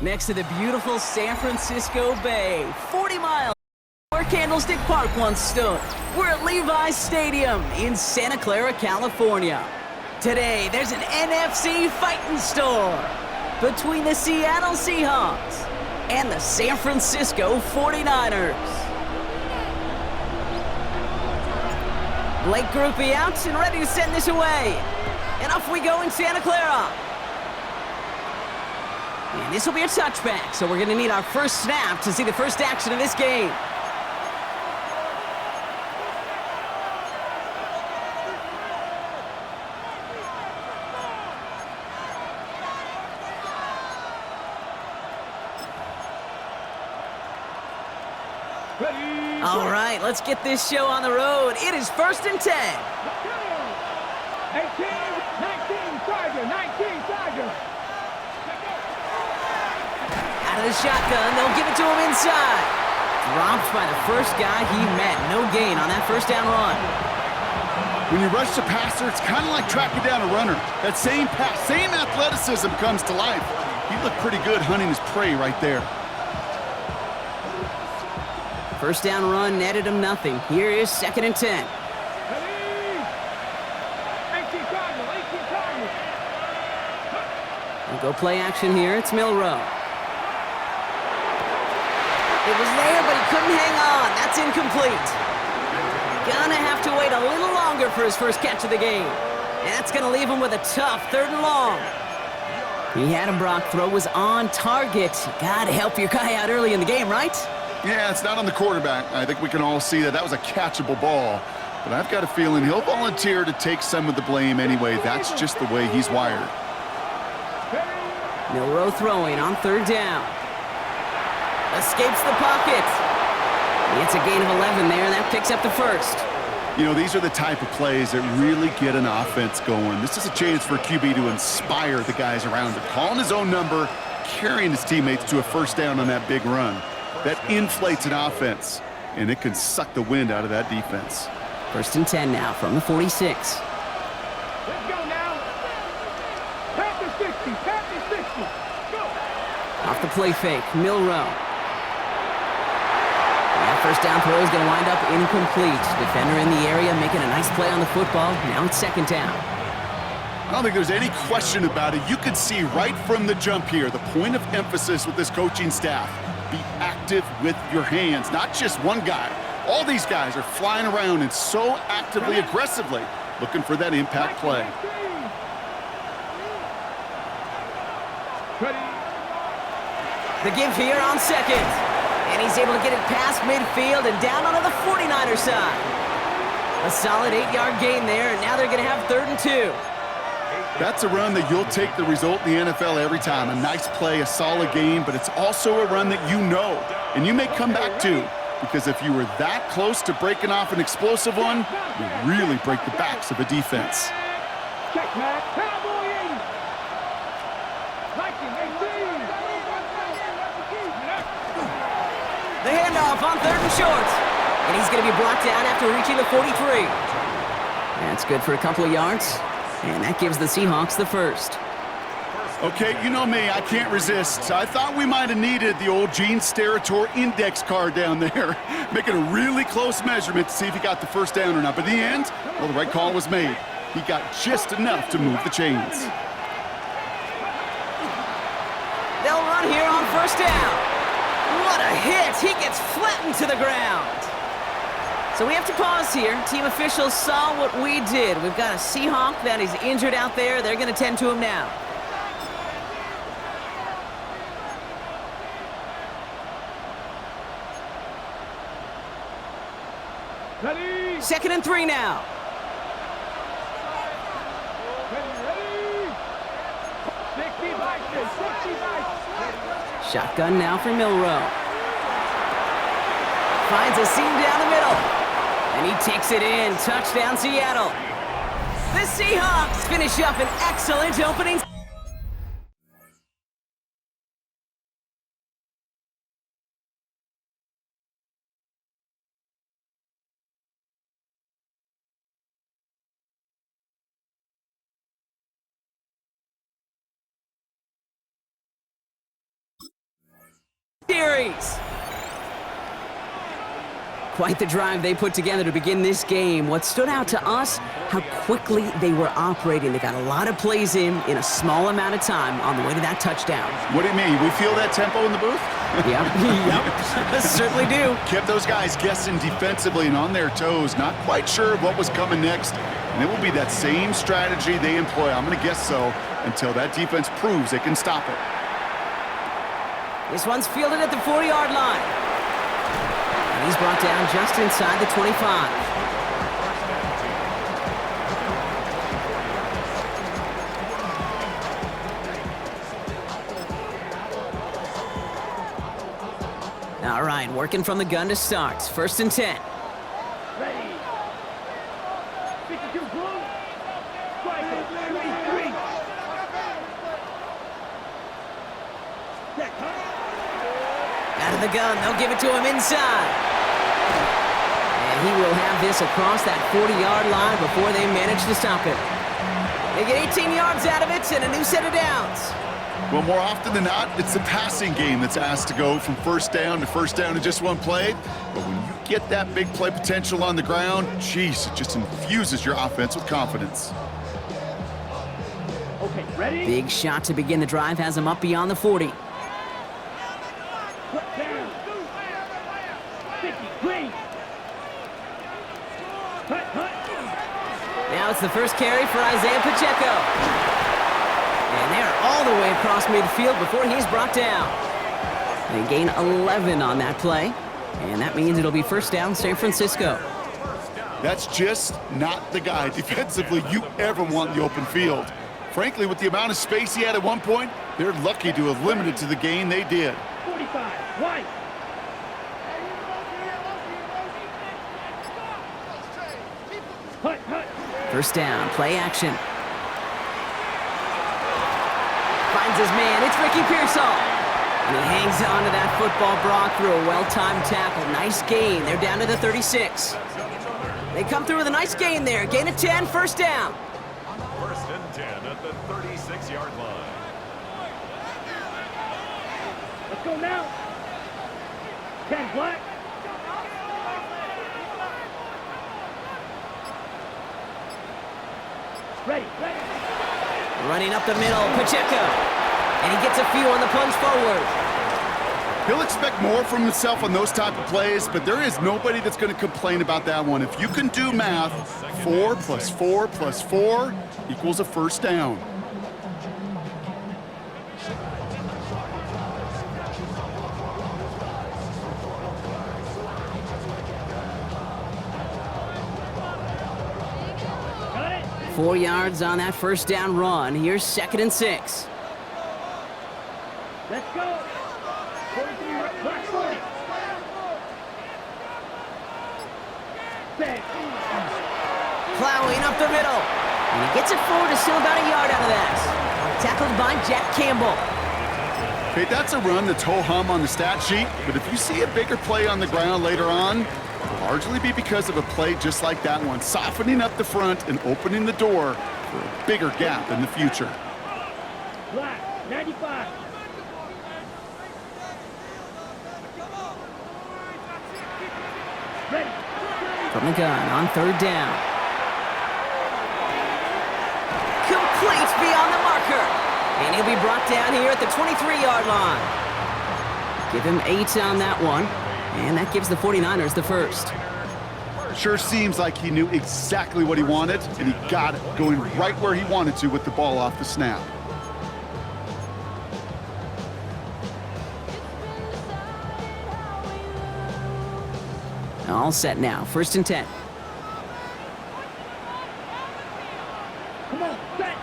next to the beautiful San Francisco Bay. 40 miles where Candlestick Park once stood. We're at Levi's Stadium in Santa Clara, California. Today, there's an NFC fighting store between the Seattle Seahawks and the San Francisco 49ers. Blake Groupie out and ready to send this away. And off we go in Santa Clara. And this will be a touchback, so we're going to need our first snap to see the first action of this game. All right, let's get this show on the road. It is 1st and 10. 18, 19, Tiger, 19, Tiger. Out of the shotgun, they'll give it to him inside. Dropped by the first guy he met. No gain on that first down run. When you rush the passer, it's kind of like tracking down a runner. That same pass, same athleticism comes to life. He looked pretty good hunting his prey right there. First down run netted him nothing. Here is 2nd and 10. 18, Cardinal, 18, Cardinal. We'll go play action here. It's Milrow. It was there, but he couldn't hang on. That's incomplete. Gonna have to wait a little longer for his first catch of the game. And that's gonna leave him with a tough 3rd and long. He had him, Brock. Throw was on target. Gotta help your guy out early in the game, right? Yeah, it's not on the quarterback. I think we can all see that was a catchable ball. But I've got a feeling he'll volunteer to take some of the blame anyway. That's just the way he's wired. Milrow throwing on 3rd down. Escapes the pocket. It's a gain of 11 there, and that picks up the first. You know, these are the type of plays that really get an offense going. This is a chance for a QB to inspire the guys around him. Calling his own number, carrying his teammates to a first down on that big run. That inflates an offense, and it can suck the wind out of that defense. 1st and 10 now from the 46. Let's go now. Tap the 60, tap the 60. Go. Off the play fake, Milrow. That first down throw is going to wind up incomplete. Defender in the area making a nice play on the football. Now it's 2nd down. I don't think there's any question about it. You could see right from the jump here, the point of emphasis with this coaching staff. Be active with your hands, not just one guy. All these guys are flying around and so actively, aggressively looking for that impact play. The give here on 2nd. And he's able to get it past midfield and down onto the 49er side. A solid 8-yard gain there, and now they're going to have 3rd and 2. That's a run that you'll take the result in the NFL every time. A nice play, a solid game, but it's also a run that you know, and you may come back to, because if you were that close to breaking off an explosive one, you really break the backs of a defense. Check, Matt. Cowboy 80. 19, 18. The handoff on 3rd and short. And he's going to be blocked out after reaching the 43. That's good for a couple of yards. And that gives the Seahawks the first. Okay, you know me, I can't resist. I thought we might have needed the old Gene Steratore index card down there, making a really close measurement to see if he got the first down or not. But in the end, well, the right call was made. He got just enough to move the chains. They'll run here on 1st down. What a hit! He gets flattened to the ground. So we have to pause here. Team officials saw what we did. We've got a Seahawk that is injured out there. They're going to tend to him now. Ready. 2nd and 3 now. Ready. 65, 65. Shotgun now for Milrow. Finds a seam down the middle. And he takes it in. Touchdown, Seattle. The Seahawks finish up an excellent opening. series. Quite the drive they put together to begin this game. What stood out to us, how quickly they were operating. They got a lot of plays in a small amount of time on the way to that touchdown. What do you mean? We feel that tempo in the booth? Yep, certainly do. Kept those guys guessing defensively and on their toes, not quite sure what was coming next. And it will be that same strategy they employ, I'm going to guess so, until that defense proves they can stop it. This one's fielded at the 40-yard line. And he's brought down just inside the 25. All right, working from the gun to start. 1st and 10. Ready. 52 blue. Striker, 3-3. Set, Out of the gun, they'll give it to him inside. And he will have this across that 40-yard line before they manage to stop it. They get 18 yards out of it and a new set of downs. Well, more often than not, it's the passing game that's asked to go from first down in just one play. But when you get that big play potential on the ground, geez, it just infuses your offense with confidence. Okay, ready? Big shot to begin the drive has him up beyond the 40. Put down. 50, green. Hut. Now it's the first carry for Isaiah Pacheco. And they're all the way across midfield before he's brought down. They gain 11 on that play. And that means it'll be 1st down, San Francisco. That's just not the guy defensively you ever want in the open field. Frankly, with the amount of space he had at one point, they're lucky to have limited to the gain they did. 45, white. Hut. 1st down, play action. Finds his man, it's Ricky Pearsall. And he hangs on to that football, Brock, through a well-timed tackle. Nice gain, they're down to the 36. They come through with a nice gain there. Gain of 10, 1st down. 1st and 10 at the 36-yard line. Let's go now. 10 black. Ready. Running up the middle, Pacheco. And he gets a few on the plunge forward. He'll expect more from himself on those type of plays, but there is nobody that's going to complain about that one. If you can do math, 4 + 4 + 4 equals a 1st down. Got it. 4 yards on that 1st down run. Here's 2nd and 6. Let's go. 43, black 40. Set. Plowing up the middle. And he gets it forward to still about a yard out of that. Tackled by Jack Campbell. Okay, that's a run that's ho-hum on the stat sheet, but if you see a bigger play on the ground later on, it'll largely be because of a play just like that one, softening up the front and opening the door for a bigger gap in the future. Black 95. Ready. From the gun on 3rd down. Complete beyond the marker. And he'll be brought down here at the 23-yard line. Give him 8 on that one. And that gives the 49ers the 1st. Sure seems like he knew exactly what he wanted, and he got it, going right where he wanted to with the ball off the snap. All set now. 1st and 10. Come on, set.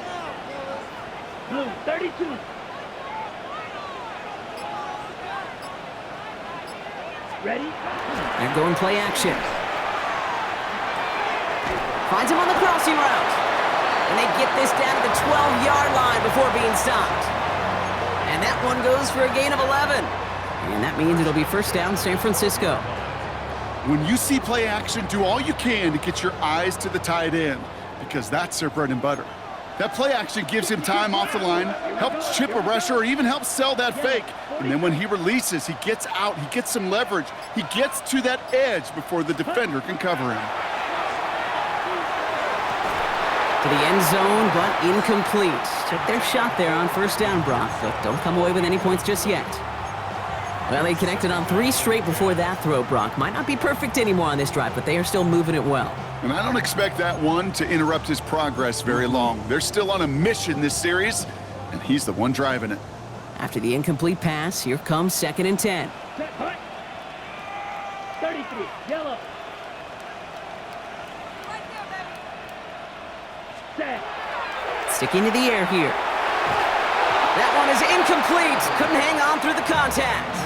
Blue 32. Ready? They're going play action. Finds him on the crossing route. And they get this down to the 12-yard line before being stopped. And that one goes for a gain of 11. And that means it'll be 1st down, San Francisco. When you see play action, do all you can to get your eyes to the tight end, because that's their bread and butter. That play action gives him time off the line, helps chip a rusher, or even helps sell that fake. And then when he releases, he gets out, he gets some leverage. He gets to that edge before the defender can cover him. To the end zone, but incomplete. Took their shot there on first down, Brock, but don't come away with any points just yet. Well, they connected on 3 straight before that throw, Brock. Might not be perfect anymore on this drive, but they are still moving it well. And I don't expect that one to interrupt his progress very long. They're still on a mission this series, and he's the one driving it. After the incomplete pass, here comes 2nd and 10. Set, hut. 33, yellow. Set. Sticking to the air here. That one is incomplete. Couldn't hang on through the contact.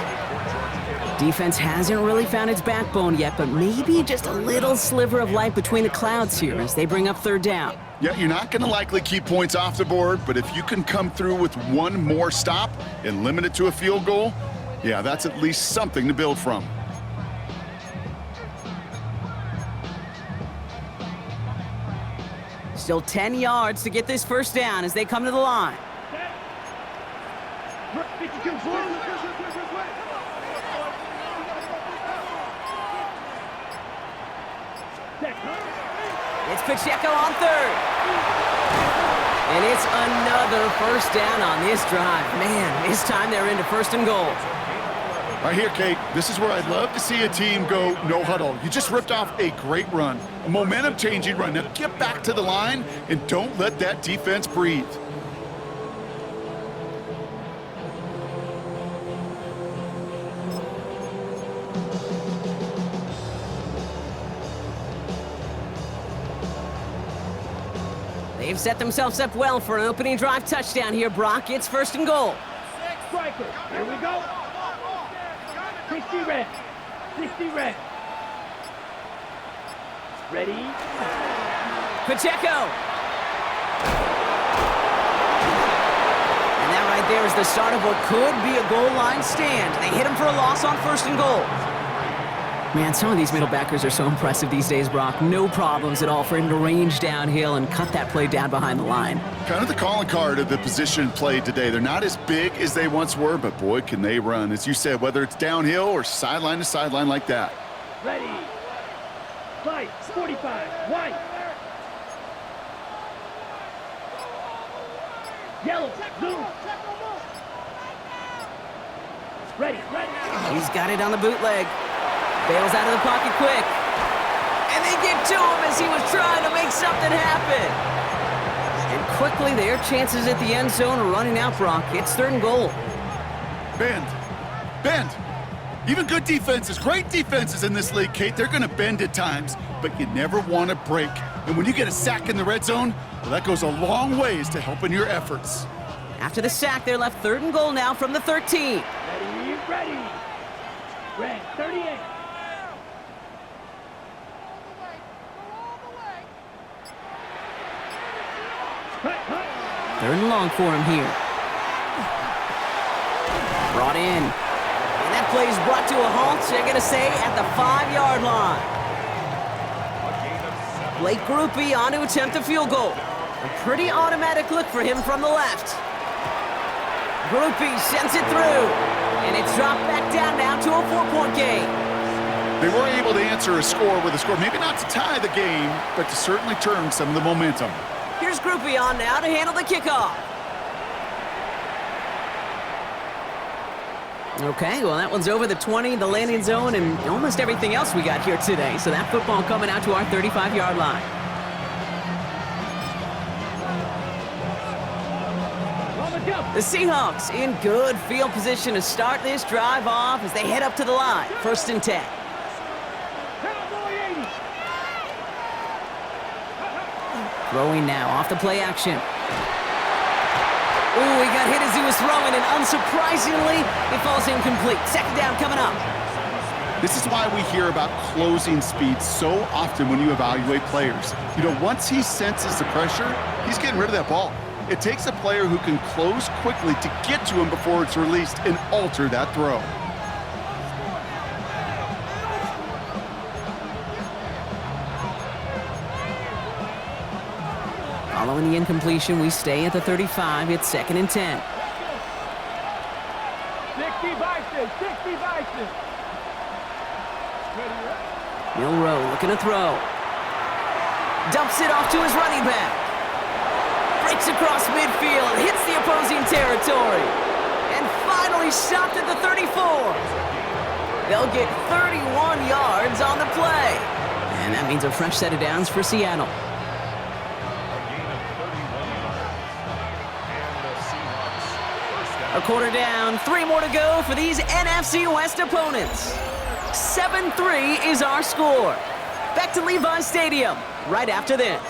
Defense hasn't really found its backbone yet, but maybe just a little sliver of light between the clouds here as they bring up 3rd down. Yeah, you're not going to likely keep points off the board, but if you can come through with one more stop and limit it to a field goal, yeah, that's at least something to build from. Still 10 yards to get this first down as they come to the line. It's Pacheco on 3rd. And it's another first down on this drive. Man, this time they're into 1st and goal. Right here, Kate, this is where I'd love to see a team go no huddle. You just ripped off a great run, a momentum-changing run. Now get back to the line and don't let that defense breathe. They've set themselves up well for an opening drive touchdown here, Brock. It's 1st and goal. Striker, here we go. 60 red. 60 red. Ready? Pacheco. And that right there is the start of what could be a goal line stand. They hit him for a loss on 1st and goal. Man, some of these middle backers are so impressive these days, Brock. No problems at all for him to range downhill and cut that play down behind the line. Kind of the calling card of the position played today. They're not as big as they once were, but boy, can they run. As you said, whether it's downhill or sideline to sideline like that. Ready. Fight. 45. White. Yellow. Blue. Ready. Ready. He's got it on the bootleg. Bails out of the pocket quick. And they get to him as he was trying to make something happen. And quickly, their chances at the end zone are running out, Brock. It's 3rd and goal. Bend. Bend. Even good defenses, great defenses in this league, Kate, they're going to bend at times, but you never want to break. And when you get a sack in the red zone, well, that goes a long ways to helping your efforts. After the sack, they're left 3rd and goal now from the 13. Ready. Ready. Red. 38. 3rd and long for him here. Brought in. And that play is brought to a halt, they're going to say, at the 5-yard line. Blake Groupie on to attempt a field goal. A pretty automatic look for him from the left. Groupie sends it through. And it's dropped back down now to a 4-point game. They were able to answer a score with a score, maybe not to tie the game, but to certainly turn some of the momentum. Here's Groupie on now to handle the kickoff. Okay, well, that one's over the 20, the landing zone, and almost everything else we got here today. So that football coming out to our 35-yard line. The Seahawks in good field position to start this drive off as they head up to the line. 1st and 10. Throwing now off the play action. Ooh, he got hit as he was throwing, and unsurprisingly, it falls incomplete. 2nd down coming up. This is why we hear about closing speed so often when you evaluate players. You know, once he senses the pressure, he's getting rid of that ball. It takes a player who can close quickly to get to him before it's released and alter that throw. Following the incompletion, we stay at the 35. It's 2nd and 10. 60 Bison, 60 Bison. Milroe looking to throw. Dumps it off to his running back. Breaks across midfield, hits the opposing territory. And finally stopped at the 34. They'll get 31 yards on the play. And that means a fresh set of downs for Seattle. A gain of 31 yards. And the Seahawks first down. A quarter down, 3 more to go for these NFC West opponents. 7-3 is our score. Back to Levi Stadium right after this.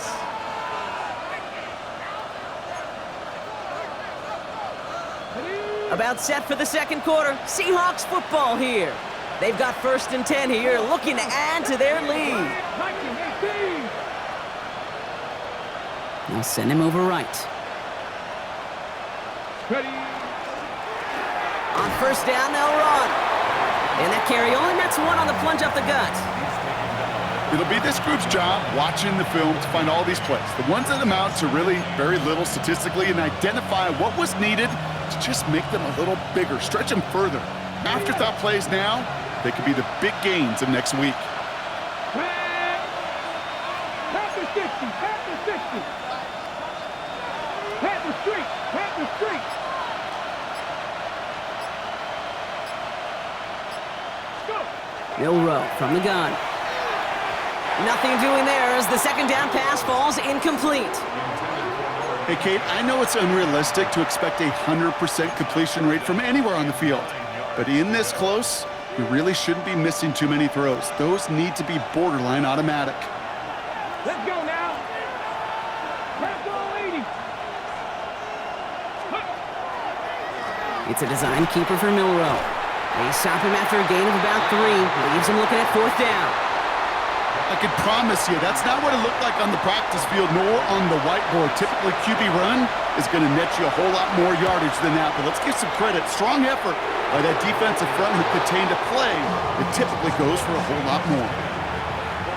About set for the second quarter. Seahawks football here. They've got 1st and 10 here, looking to add to their lead. 1918. They'll send him over right. Ready. On 1st down, they'll run. And that carry only nets 1 on the plunge up the gut. It'll be this group's job watching the film to find all these plays. The ones that amount to really very little statistically and identify what was needed to just make them a little bigger, stretch them further. Afterthought plays now, they could be the big gains of next week. Panther 60, Panther 60. Panther streak, Panther streak. Go. Milroe from the gun. Nothing doing there as the 2nd down pass falls incomplete. Hey, Kate, I know it's unrealistic to expect a 100% completion rate from anywhere on the field. But in this close, you really shouldn't be missing too many throws. Those need to be borderline automatic. Let's go now. Let's go, lady. It's a design keeper for Milroe. They stop him after a gain of about 3. Leaves him looking at 4th down. I can promise you that's not what it looked like on the practice field nor on the whiteboard. Typically, QB run is going to net you a whole lot more yardage than that. But let's give some credit. Strong effort by that defensive front who contained a play that typically goes for a whole lot more.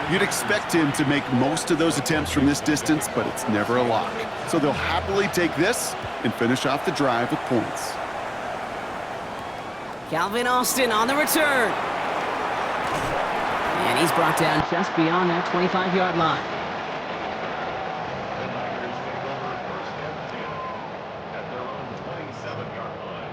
You'd expect him to make most of those attempts from this distance, but it's never a lock. So they'll happily take this and finish off the drive with points. Calvin Austin on the return. And he's brought down just beyond that 25-yard line. The Niners take over 1st and 10 at their own 27-yard line.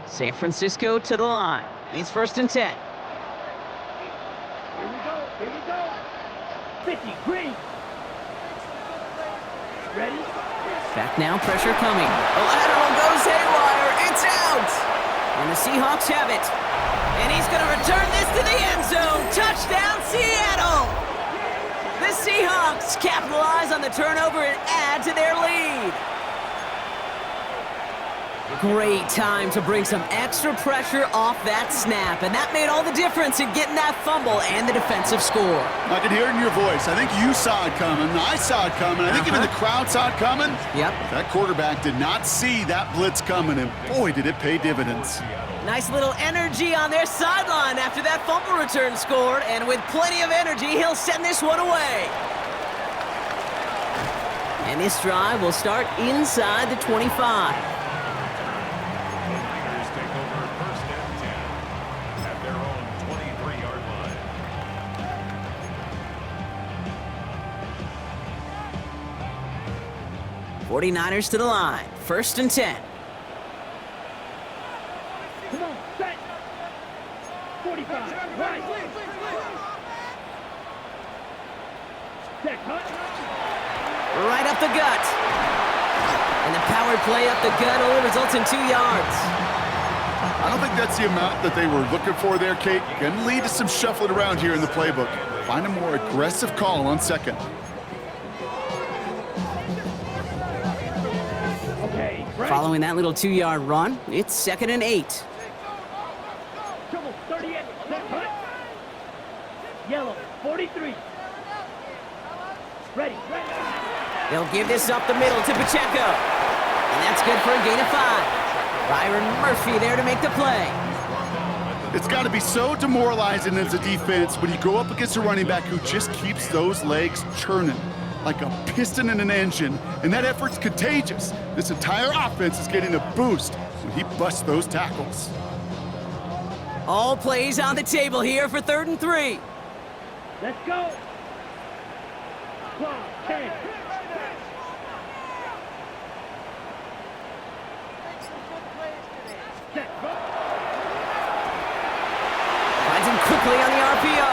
San Francisco to the line. It's 1st and 10. Here we go, here we go. 50, green. Ready? Back now, pressure coming. The lateral goes haywire. It's out. And the Seahawks have it. And he's going to return this to the end zone. Touchdown, Seattle. The Seahawks capitalize on the turnover and add to their lead. Great time to bring some extra pressure off that snap, and that made all the difference in getting that fumble and the defensive score. I can hear it in your voice. I think you saw it coming. I saw it coming. I think even the crowd saw it coming. Yep. That quarterback did not see that blitz coming, and boy, did it pay dividends. Nice little energy on their sideline after that fumble return scored, and with plenty of energy, he'll send this one away. And this drive will start inside the 25. Take over 1st and 10 at their own 23-yard line. '49ers to the line. 1st and 10. Come on, set. 45, right. Set, cut. Right up the gut. And the power play up the gut only results in 2 yards. I don't think that's the amount that they were looking for there, Kate. Going to lead to some shuffling around here in the playbook. Find a more aggressive call on 2nd. Okay, right. Following that little 2-yard run, it's 2nd and 8. Trouble, 38, set, cut. Yellow, 43. Ready, ready. They'll give this up the middle to Pacheco. And that's good for a gain of 5. Byron Murphy there to make the play. It's got to be so demoralizing as a defense when you go up against a running back who just keeps those legs churning like a piston in an engine, and that effort's contagious. This entire offense is getting a boost when he busts those tackles. All plays on the table here for 3rd and 3. Let's go. Clock, 10. Set, go. Finds him quickly on the RPO.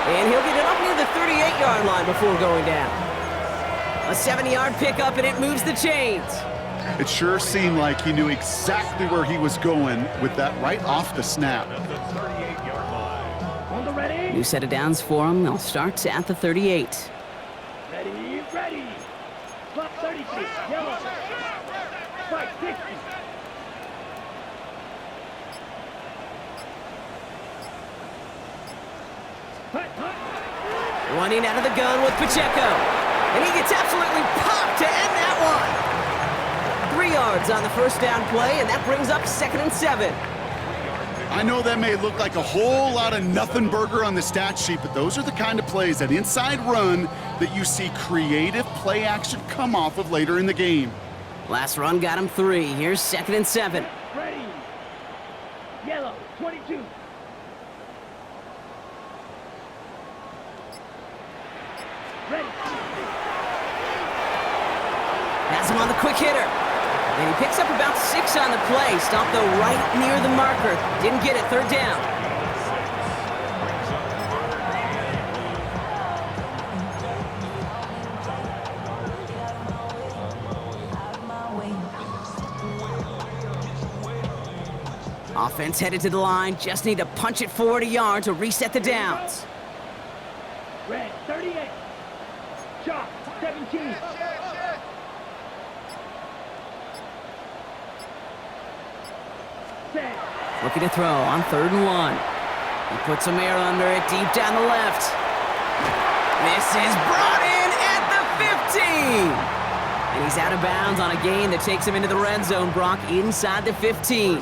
And he'll get it up near the 38-yard line before going down. A 7-yard pickup, and it moves the chains. It sure seemed like he knew exactly where he was going with that right off the snap. At the 38-yard line. On the ready. New set of downs for him. They'll start at the 38. Ready, ready. Clock 36, yellow. Strike 60. Hut, hut. Running out of the gun with Pacheco. And he gets absolutely popped to end that one. 3 yards on the first down play, and that brings up 2nd and 7. I know that may look like a whole lot of nothing burger on the stat sheet, but those are the kind of plays, that inside run, that you see creative play action come off of later in the game. Last run got him 3. Here's 2nd and 7. Ready. Yellow, 22. Ready. Has him on the quick hitter. And he picks up about 6 on the play. Stopped though right near the marker. Didn't get it. 3rd down. Offense headed to the line. Just need to punch it forward a yard to reset the downs. Red, 38. Shot, 17. Set. Looking to throw on 3rd and 1. He puts some air under it deep down the left. This is brought in at the 15. And he's out of bounds on a gain that takes him into the red zone, Brock, inside the 15.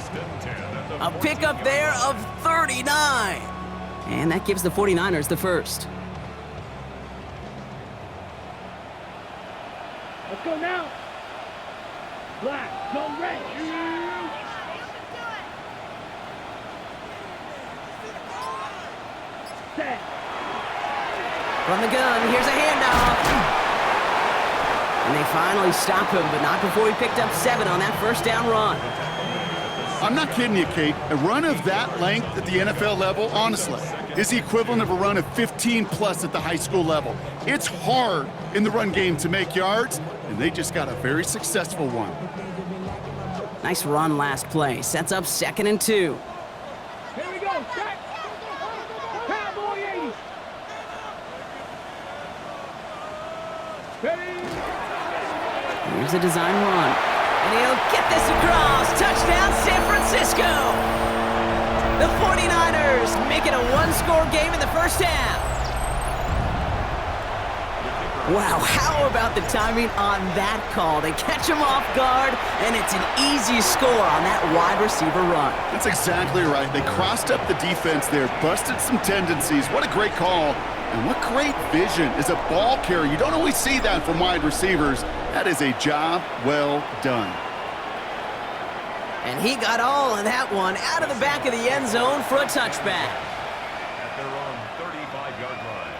A pickup there of 39. And that gives the 49ers the first. Let's go now. Black, zone red. Set. From the gun, here's a handoff. And they finally stop him, but not before he picked up 7 on that first down run. I'm not kidding you, Kate. A run of that length at the NFL level, honestly, is the equivalent of a run of 15+ at the high school level. It's hard in the run game to make yards, and they just got a very successful one. Nice run last play. Sets up 2nd and 2. Here we go. Set. Cowboy 80. Ready. Here's a design run. And he'll get this across. Touchdown, San Francisco. The 49ers make it a 1-score game in the first half. Wow, how about the timing on that call? They catch him off guard, and it's an easy score on that wide receiver run. That's exactly right. They crossed up the defense there, busted some tendencies. What a great call. And what great vision as a ball carrier. You don't always see that from wide receivers. That is a job well done. And he got all of that one out of the back of the end zone for a touchback. At their own 35-yard line.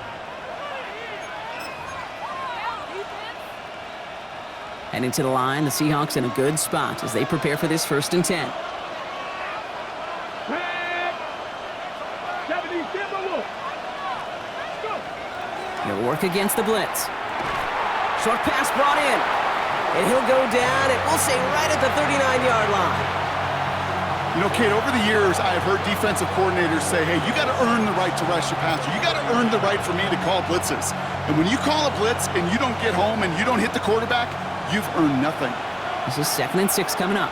Heading to the line, the Seahawks in a good spot as they prepare for this 1st and 10. Red. 77 Wolf. Go. He'll work against the blitz. Short pass brought in. And he'll go down, and we'll say right at the 39-yard line. You know, Kate, over the years, I have heard defensive coordinators say, hey, you got to earn the right to rush your passer. You got to earn the right for me to call blitzes. And when you call a blitz and you don't get home and you don't hit the quarterback, you've earned nothing. This is 2nd and 6 coming up.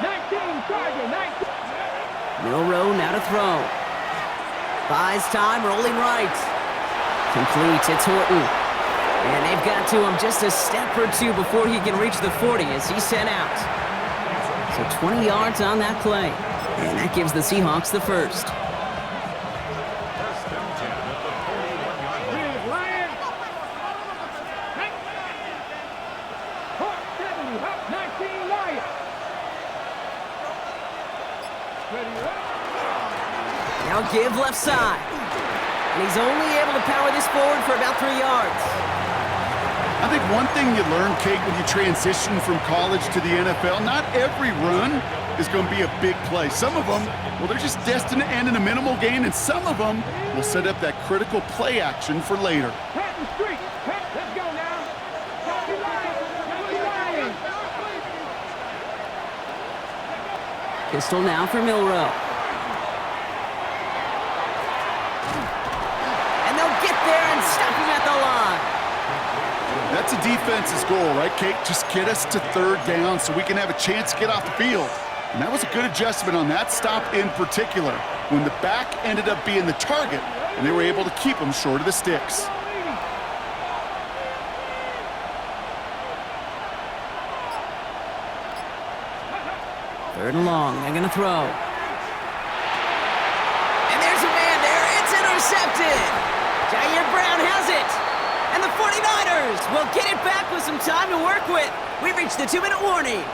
19, Charger, 19. Milrow now to throw. Buys time, rolling right. Complete, it's Horton. And they've got to him just a step or two before he can reach the 40 as he's sent out. So 20 yards on that play. And that gives the Seahawks the first. First and 10 at the 41-yard line. Here's Lions. Hawk 70, Hawk 19 Lions. Ready up. Now give left side. And he's only able to power this forward for about 3 yards. I think one thing you learn, Kate, when you transition from college to the NFL, not every run is going to be a big play. Some of them, well, they're just destined to end in a minimal gain, and some of them will set up that critical play action for later. Pat the street. Pat, let's go now. Happy Lions. Happy Lions. Pistol now for Milrow. And they'll get there and stop him at the line. That's a defense's goal, right, Kate? Just get us to third down so we can have a chance to get off the field. And that was a good adjustment on that stop in particular, when the back ended up being the target, and they were able to keep him short of the sticks. Third and long, they're going to throw. And there's a man there, it's intercepted. Jair Brown has it. And the 49ers will get it back with some time to work with. We've reached the 2-minute warning.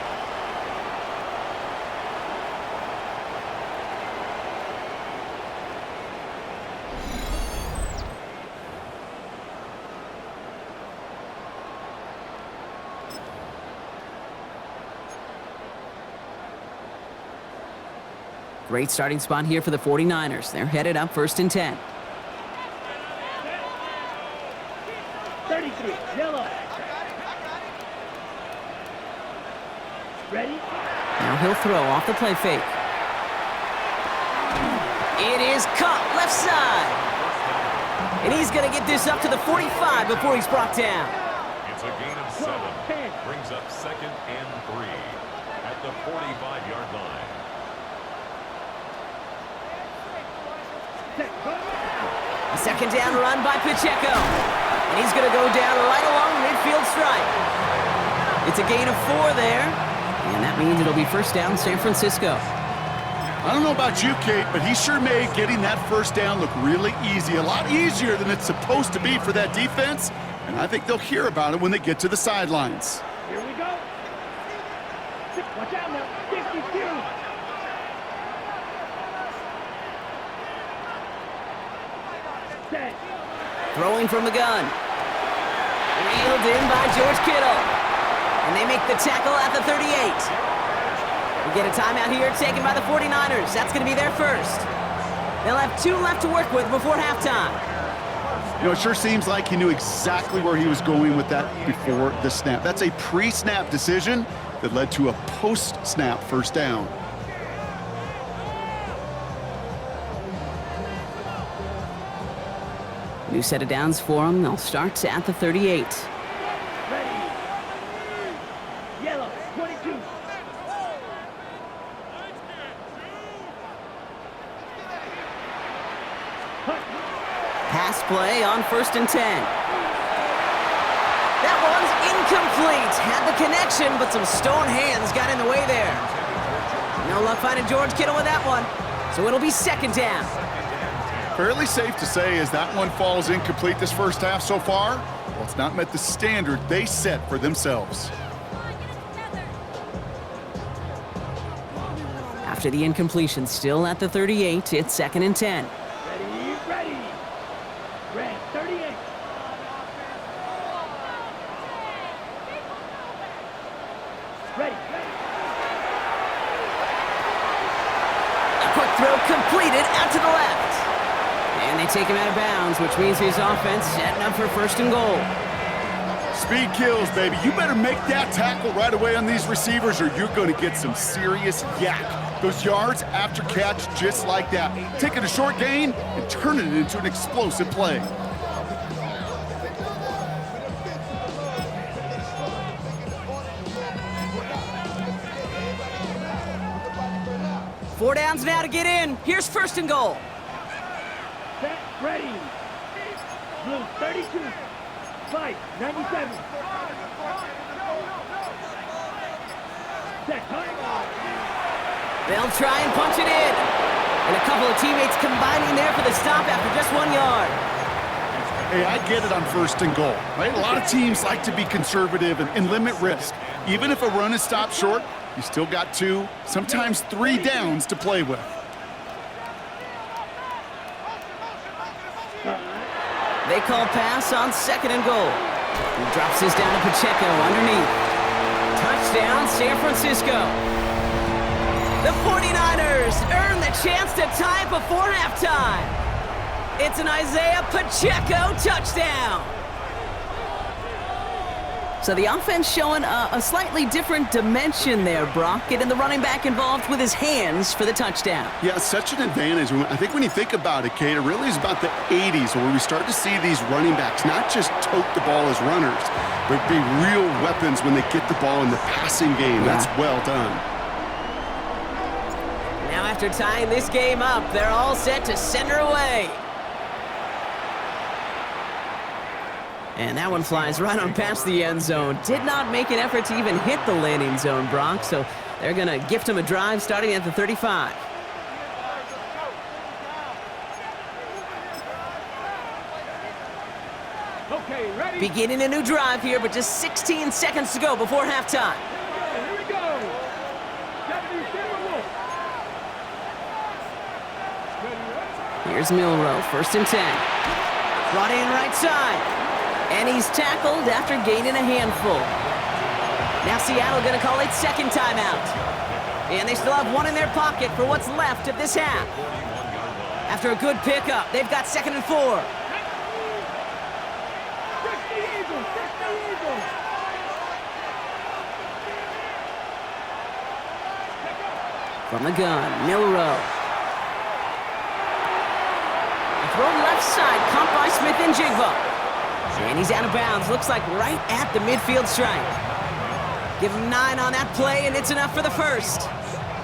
Great starting spot here for the 49ers. They're headed up first and 10. 33, yellow. Ready? Now he'll throw off the play fake. It is caught left side. And he's going to get this up to the 45 before he's brought down. It's a gain of 7. Brings up 2nd and 3 at the 45-yard line. A second down run by Pacheco. And he's going to go down right along the midfield stripe. It's a gain of 4 there. And that means it'll be first down San Francisco. I don't know about you, Kate, but he sure made getting that first down look really easy. A lot easier than it's supposed to be for that defense. And I think they'll hear about it when they get to the sidelines. Here we go. Watch out now. 52. Set. Throwing from the gun. Reeled in by George Kittle. And they make the tackle at the 38. We get a timeout here taken by the 49ers. That's going to be their first. They'll have 2 left to work with before halftime. You know, it sure seems like he knew exactly where he was going with that before the snap. That's a pre-snap decision that led to a post-snap first down. New set of downs for them. They'll start at the 38. Ready. Yellow. 22. Pass play on first and 10. That one's incomplete. Had the connection, but some stone hands got in the way there. No luck finding George Kittle with that one. So it'll be second down. Fairly safe to say as that one falls incomplete this first half so far, well, it's not met the standard they set for themselves. After the incompletion, still at the 38, it's second and 10. Ready. Ready. Red. 38. Ready. A quick throw completed out to the left. And they take him out of bounds, which means his offense setting up for first and goal. Speed kills, baby. You better make that tackle right away on these receivers or you're going to get some serious yak. Those yards after catch just like that. Taking a short gain and turning it into an explosive play. Four downs now to get in. Here's first and goal. Set. Ready. Blue. 32. Fight. 97. Set. Hunt. They'll try and punch it in. And a couple of teammates combining there for the stop after just 1 yard. Hey, I get it on 1st and goal, right? A lot of teams like to be conservative and limit risk. Even if a run is stopped short, you still got 2, sometimes 3 downs to play with. They call pass on 2nd and goal. He drops this down to Pacheco underneath. Touchdown, San Francisco. The 49ers earn the chance to tie it before halftime. It's an Isaiah Pacheco touchdown. So the offense showing a slightly different dimension there, Brock, getting the running back involved with his hands for the touchdown. Yeah, such an advantage. I think when you think about it, Kate, it really is about the 80s where we start to see these running backs not just tote the ball as runners, but be real weapons when they get the ball in the passing game. Yeah. That's well done. Now after tying this game up, they're all set to send her away. And that one flies right on past the end zone. Did not make an effort to even hit the landing zone, Brock, so they're going to gift him a drive starting at the 35. Okay, ready? Beginning a new drive here, but just 16 seconds to go before halftime. Here we go. 77 Wolf. Here's Milroe, 1st and 10. Brought in right side. And he's tackled after gaining a handful. Now Seattle going to call it 2nd timeout. And they still have 1 in their pocket for what's left of this half. After a good pickup, they've got 2nd and 4. From the gun, Milroe. Throw left side, caught by Smith and Jigba. And he's out of bounds. Looks like right at the midfield stripe. Give him 9 on that play, and it's enough for the 1st.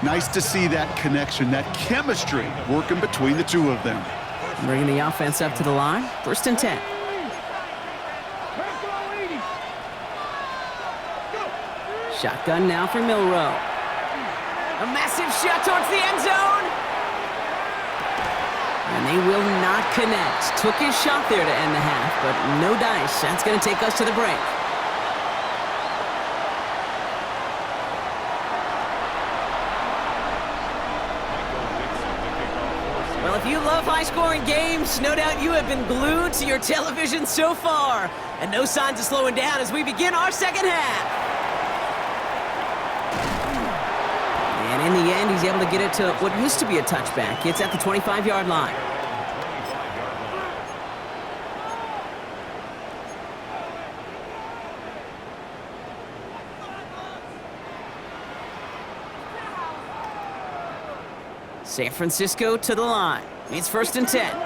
Nice to see that connection, that chemistry working between the 2 of them. Bringing the offense up to the line. 1st and 10. Shotgun now for Milroe. A massive shot towards the end zone. And they will not connect. Took his shot there to end the half, but no dice. That's going to take us to the break. Well, if you love high-scoring games, no doubt you have been glued to your television so far. And no signs of slowing down as we begin our 2nd half. And in the end, he's able to get it to what used to be a touchback. It's at the 25-yard line. San Francisco to the line. It's 1st and 10.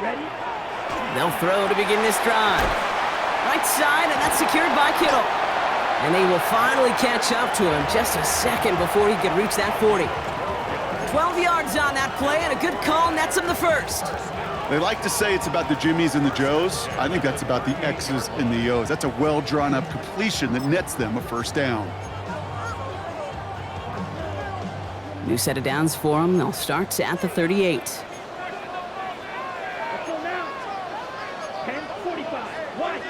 Ready? They'll throw to begin this drive. Right side, and that's secured by Kittle. And they will finally catch up to him just a second before he could reach that 40. 12 yards on that play, and a good call nets him the 1st. They like to say it's about the Jimmies and the Joes. I think that's about the X's and the O's. That's a well-drawn-up completion that nets them a 1st down. New set of downs for them. They'll start at the 38. Let's go now. 10:45. White.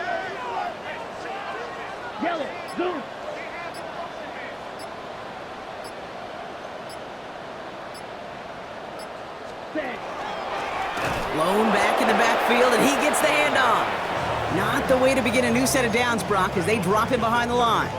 Yellow. Zoom. Set. Blown back in the backfield, and he gets the handoff. Not the way to begin a new set of downs, Brock, as they drop him behind the line.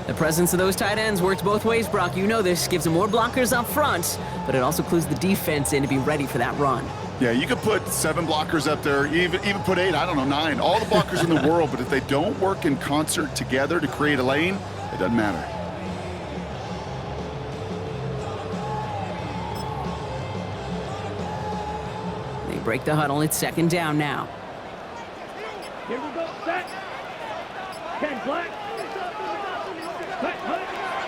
The presence of those tight ends works both ways, Brock. You know this. Gives them more blockers up front, but it also clues the defense in to be ready for that run. Yeah, you could put 7 blockers up there, even put 8, I don't know, 9. All the blockers in the world, but if they don't work in concert together to create a lane, it doesn't matter. They break the huddle. It's 2nd down now. Here we go. Set. 10 black. Hut, hut.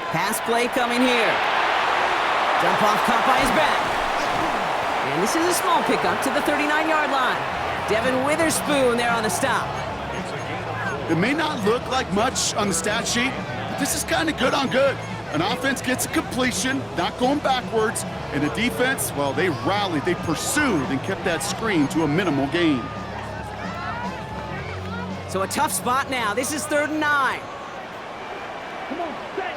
Pass play coming here. Jump off caught by his back. And this is a small pickup to the 39-yard line. Devin Witherspoon there on the stop. It may not look like much on the stat sheet, but this is kind of good on good. An offense gets a completion, not going backwards, and a defense, well, they rallied, they pursued, and kept that screen to a minimal gain. So a tough spot now. This is 3rd and 9. Come on, set.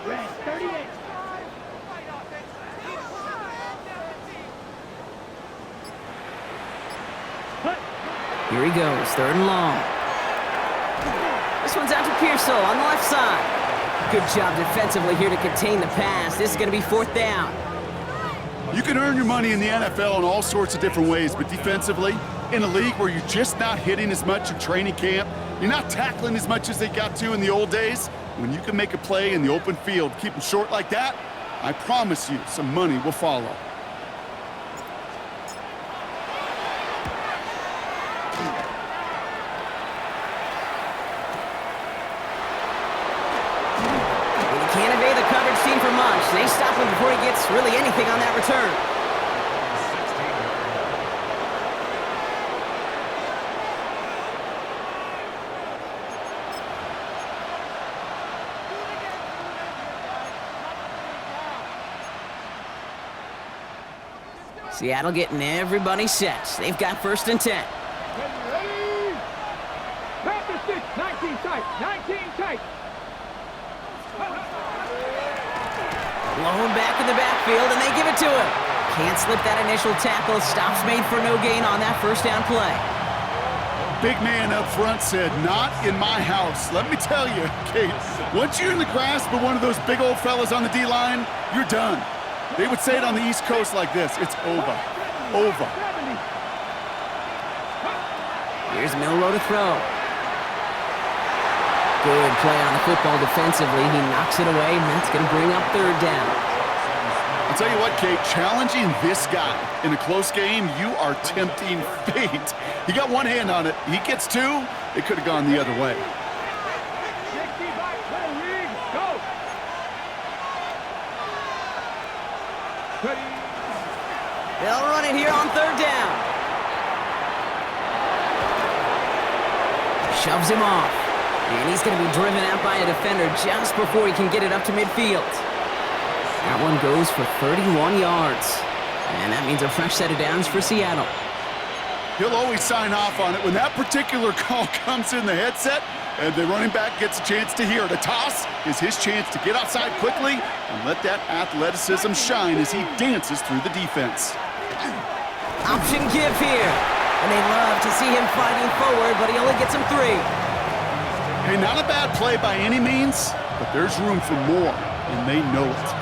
Red, 38. Hut. Here he goes, 3rd and long. This one's out to Pearsall on the left side. Good job defensively here to contain the pass. This is going to be 4th down. You can earn your money in the NFL in all sorts of different ways, but defensively, in a league where you're just not hitting as much in training camp, you're not tackling as much as they got to in the old days, when you can make a play in the open field, keep them short like that, I promise you some money will follow. Can't evade the coverage team for much. They stop him before he gets really anything on that return. Seattle getting everybody set. They've got 1st and 10. Ready? Pass the 6, 19 tight, 19 tight. Blown back in the backfield, and they give it to him. Can't slip that initial tackle. Stops made for no gain on that 1st down play. Big man up front said, not in my house. Let me tell you, Kate, once you're in the grasp of one of those big old fellas on the D-line, you're done. They would say it on the East Coast like this, it's over, over. Here's Milroe to throw. Good play on the football defensively. He knocks it away, and that's going to bring up 3rd down. I'll tell you what, Kate, challenging this guy in a close game, you are tempting fate. He got one hand on it. He gets 2, it could have gone the other way. 60 back, lead, go. Ready? They'll run it here on 3rd down. Shoves him off. And he's going to be driven out by a defender just before he can get it up to midfield. That one goes for 31 yards. And that means a fresh set of downs for Seattle. He'll always sign off on it when that particular call comes in the headset and the running back gets a chance to hear it. A toss is his chance to get outside quickly and let that athleticism shine as he dances through the defense. Option give here. And they love to see him fighting forward, but he only gets him 3. Hey, not a bad play by any means, but there's room for more, and they know it.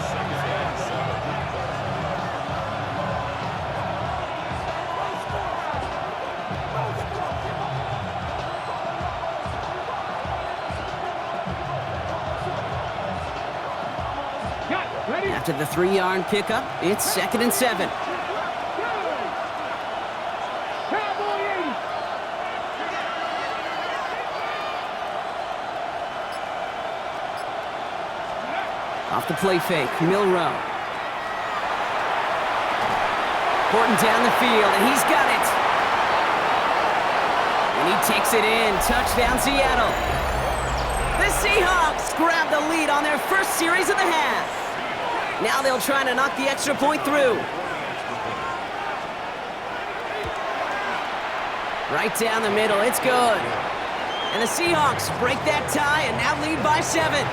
After the 3-yard pickup, it's 2nd and 7. Off the play fake, Milroe. Horton down the field, and he's got it. And he takes it in. Touchdown, Seattle. The Seahawks grab the lead on their first series of the half. Now they'll try to knock the extra point through. Right down the middle, it's good. And the Seahawks break that tie and now lead by 7.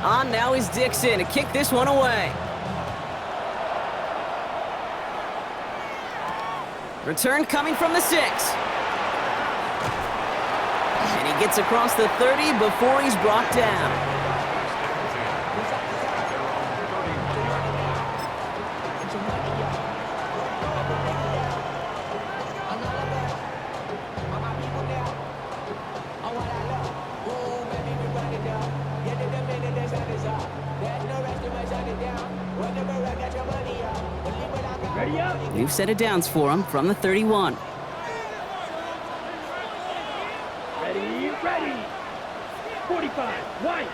On now is Dixon to kick this one away. Return coming from the 6. And he gets across the 30 before he's brought down. Ready up. New set of downs for him from the 31. Ready, ready. 45, white.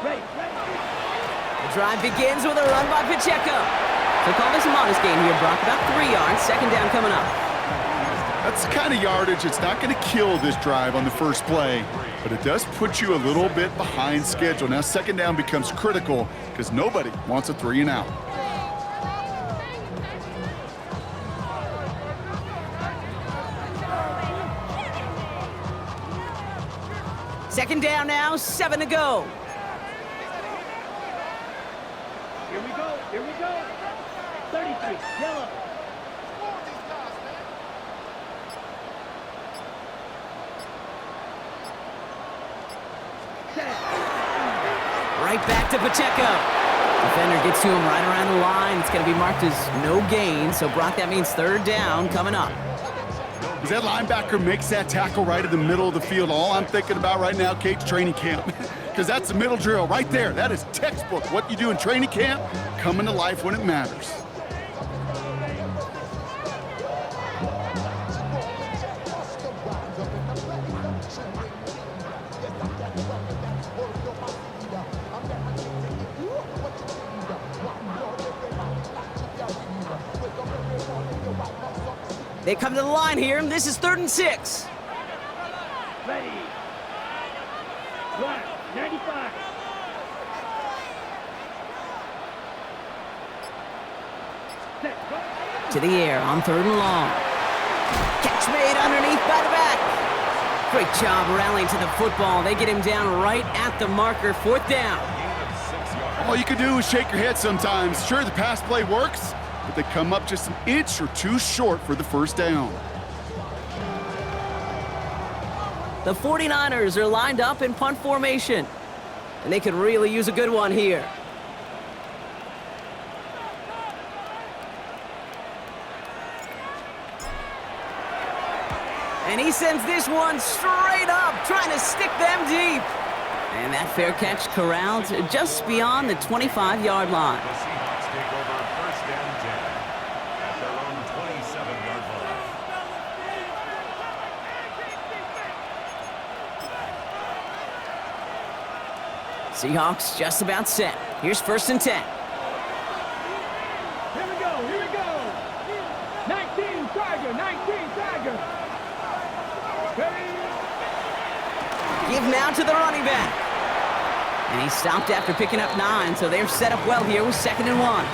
Ready, ready. The drive begins with a run by Pacheco. So call this a modest gain here, Brock. About 3 yards. Second down coming up. That's the kind of yardage it's not going to kill this drive on the first play, but it does put you a little bit behind schedule. Now second down becomes critical because nobody wants a 3 and out. Second down now, 7 to go. Here we go, here we go. 33, yellow. Right back to Pacheco. Defender gets to him right around the line. It's going to be marked as no gain. So, Brock, that means third down coming up. As that linebacker makes that tackle right in the middle of the field, all I'm thinking about right now, Kate's training camp. Because that's the middle drill right there. That is textbook. What you do in training camp, coming to life when it matters. They come to the line here, and this is 3rd and 6. Ready. Black, 95. Set, go. To the air on 3rd and long. Catch made underneath by the back. Great job rallying to the football. They get him down right at the marker. 4th down. All you can do is shake your head sometimes. Sure, the pass play works, but they come up just an inch or two short for the first down. The 49ers are lined up in punt formation, and they could really use a good one here. And he sends this one straight up, trying to stick them deep. And that fair catch corralled just beyond the 25-yard line. The Seahawks take over first and 10 at their own 27-yard line. Seahawks just about set. Here's 1st and 10. Here we go, here we go. 19, Tiger, 19, Tiger. Ready. Give now to the running back. And he stopped after picking up 9, so they're set up well here with 2nd and 1.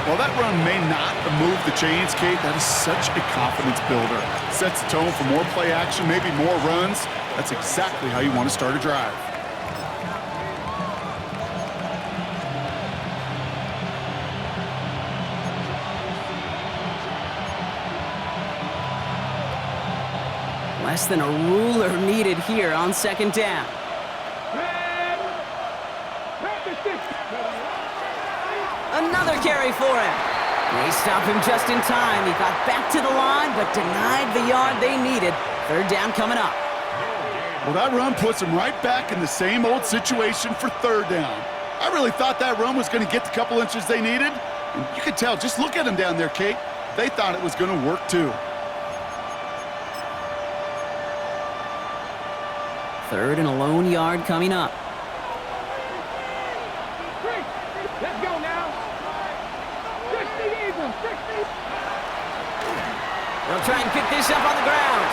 Well, that run may not move the chains, Kate. That is such a confidence builder. Sets the tone for more play action, maybe more runs. That's exactly how you want to start a drive. Less than a ruler needed here on 2nd down. Another carry for him. They stopped him just in time. He got back to the line, but denied the yard they needed. 3rd down coming up. Well, that run puts them right back in the same old situation for 3rd down. I really thought that run was going to get the couple inches they needed. And you could tell, just look at them down there, Kate. They thought it was going to work too. 3rd and a lone yard coming up. Let's go now. 60 even, 60. They'll try and pick this up on the ground.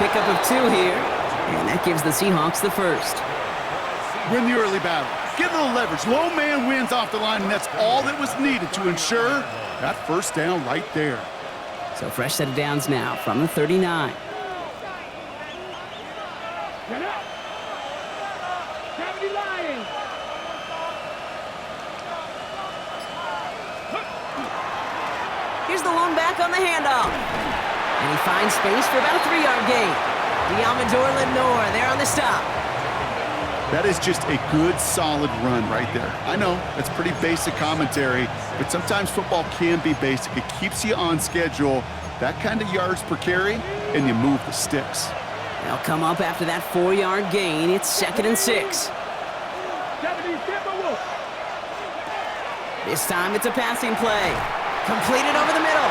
Pickup of 2 here, and that gives the Seahawks the 1st. Win the early battle. Get a little leverage. Low man wins off the line, and that's all that was needed to ensure that 1st down right there. So fresh set of downs now from the 39. Get up. 70 Lions. Here's the lone back on the handoff. And he finds space for about a 3-yard gain. Diamador Lenore there on the stop. That is just a good, solid run right there. I know, that's pretty basic commentary, but sometimes football can be basic. It keeps you on schedule, that kind of yards per carry, and you move the sticks. They'll come up after that 4-yard gain. It's 2nd and 6. 70 Timberwolves. This time it's a passing play. Completed over the middle.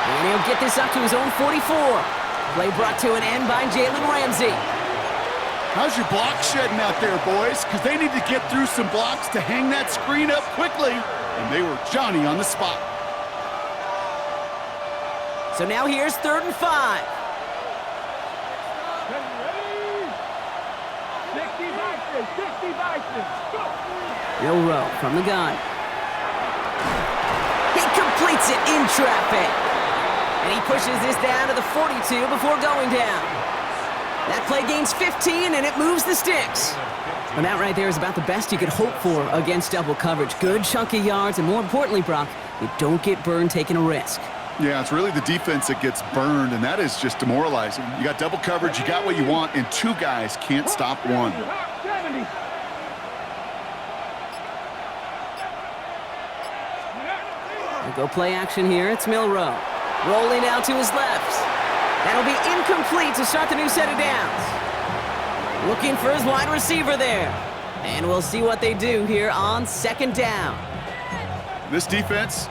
And he'll get this up to his own 44. Play brought to an end by Jalen Ramsey. How's your block shedding out there, boys? Because they need to get through some blocks to hang that screen up quickly. And they were Johnny on the spot. So now here's 3rd and 5. Ready? 60 Bison, 60 Bison. Go. Milroe from the gun. He completes it in traffic. And he pushes this down to the 42 before going down. That play gains 15, and it moves the sticks. And that right there is about the best you could hope for against double coverage. Good chunky yards, and more importantly, Brock, you don't get burned taking a risk. Yeah, it's really the defense that gets burned, and that is just demoralizing. You got double coverage, you got what you want, and 2 guys can't stop one. 70. We'll go play action here. It's Milroe. Rolling out to his left. That'll be incomplete to start the new set of downs. Looking for his wide receiver there. And we'll see what they do here on 2nd down. This defense,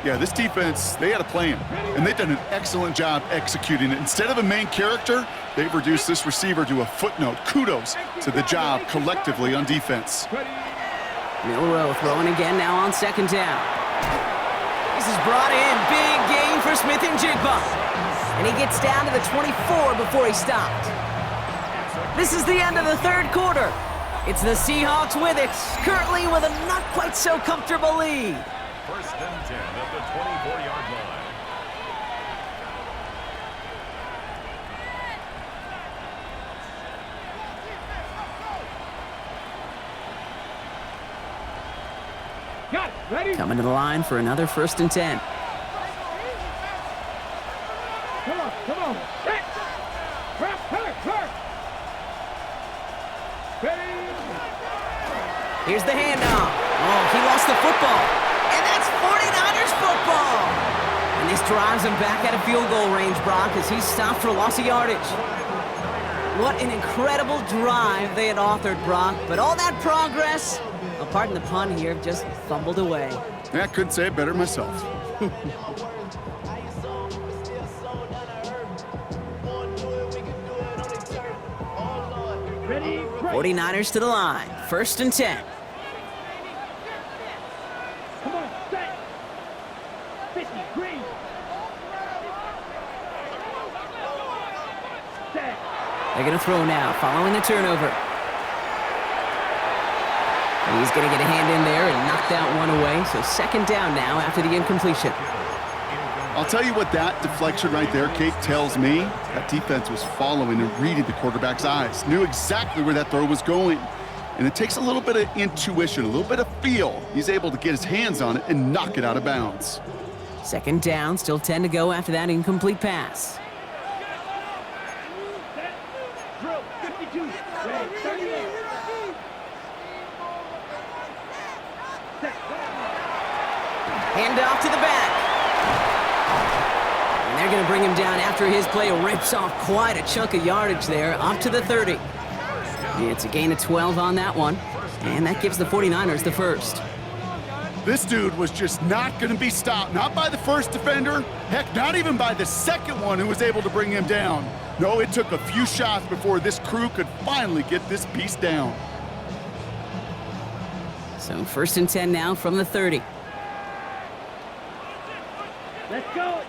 they had a plan, and they've done an excellent job executing it. Instead of a main character, they've reduced this receiver to a footnote. Kudos to the job collectively on defense. Milroe throwing again now on 2nd down. This is brought in. Big gain for Smith and Jigba. And he gets down to the 24 before he stopped. This is the end of the 3rd quarter. It's the Seahawks with it, currently with a not quite so comfortable lead. 1st and 10 at the 24-yard line. Got it. Ready? Coming to the line for another 1st and 10. Come on, come on. Set. Hurt. Ready? Here's the handoff. Oh, he lost the football. And that's 49ers football. And this drives him back out of field goal range, Brock, as he's stopped for loss of yardage. What an incredible drive they had authored, Brock. But all that progress, pardon the pun here, just fumbled away. Yeah, I couldn't say it better myself. Ready? 49ers to the line. 1st and 10. Come on, set. 50, green. Set. They're going to throw now, following the turnover. He's going to get a hand in there and knock that one away. So 2nd down now after the incompletion. I'll tell you what that deflection right there, Kate, tells me. That defense was following and reading the quarterback's eyes. Knew exactly where that throw was going. And it takes a little bit of intuition, a little bit of feel. He's able to get his hands on it and knock it out of bounds. 2nd down, still 10 to go after that incomplete pass. Set. Drill. 52. Ready. 38. Set. Hand off to the back. And they're going to bring him down after his play rips off quite a chunk of yardage there, up to the 30. It's a gain of 12 on that one, and that gives the 49ers the 1st. This dude was just not going to be stopped. Not by the first defender. Heck, not even by the 2nd one who was able to bring him down. No, it took a few shots before this crew could finally get this piece down. So 1st and 10 now from the 30. Let's go.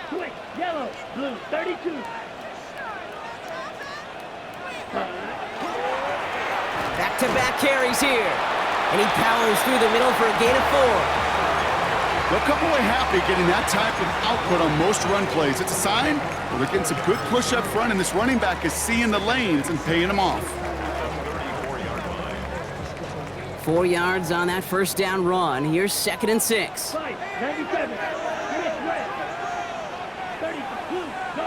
Quick. Yellow. Blue. 32. Back-to-back carries here. And he powers through the middle for a gain of 4. They'll come away happy getting that type of output on most run plays. It's a sign they're getting some good push up front, and this running back is seeing the lanes and paying them off. 4 yards on that 1st down run. Here's 2nd and 6. 97. Finish red. 32. Go.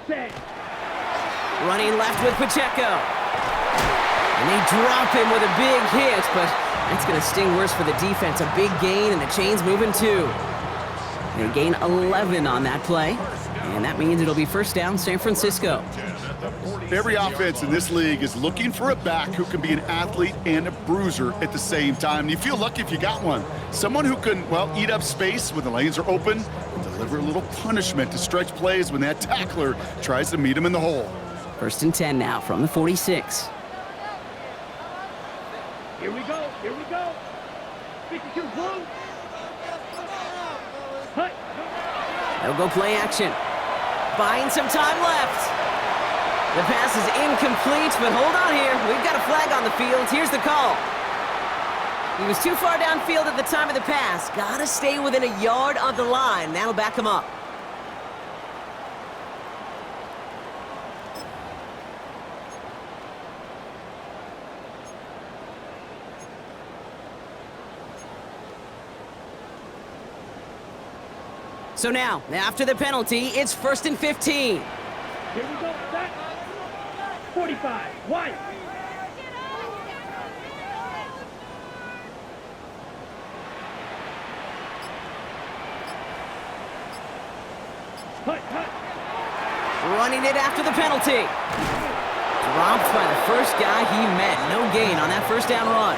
Set. Running left with Pacheco. And they drop him with a big hit, but that's going to sting worse for the defense. A big gain, and the chain's moving too. They gain 11 on that play, and that means it'll be 1st down San Francisco. 10 at the 40. Every offense in this league is looking for a back who can be an athlete and a bruiser at the same time. And you feel lucky if you got one. Someone who can, well, eat up space when the lanes are open and deliver a little punishment to stretch plays when that tackler tries to meet him in the hole. 1st and 10 now from the 46. Here we go. Here we go. 52 blue. Hut. They'll go play action. Buying some time left. The pass is incomplete, but hold on here. We've got a flag on the field. Here's the call. He was too far downfield at the time of the pass. Gotta stay within a yard of the line. That'll back him up. So now, after the penalty, it's 1st and 15. Here we go. Set. 45. Wide. Hut. Running it after the penalty. Dropped by the first guy he met. No gain on that first down run.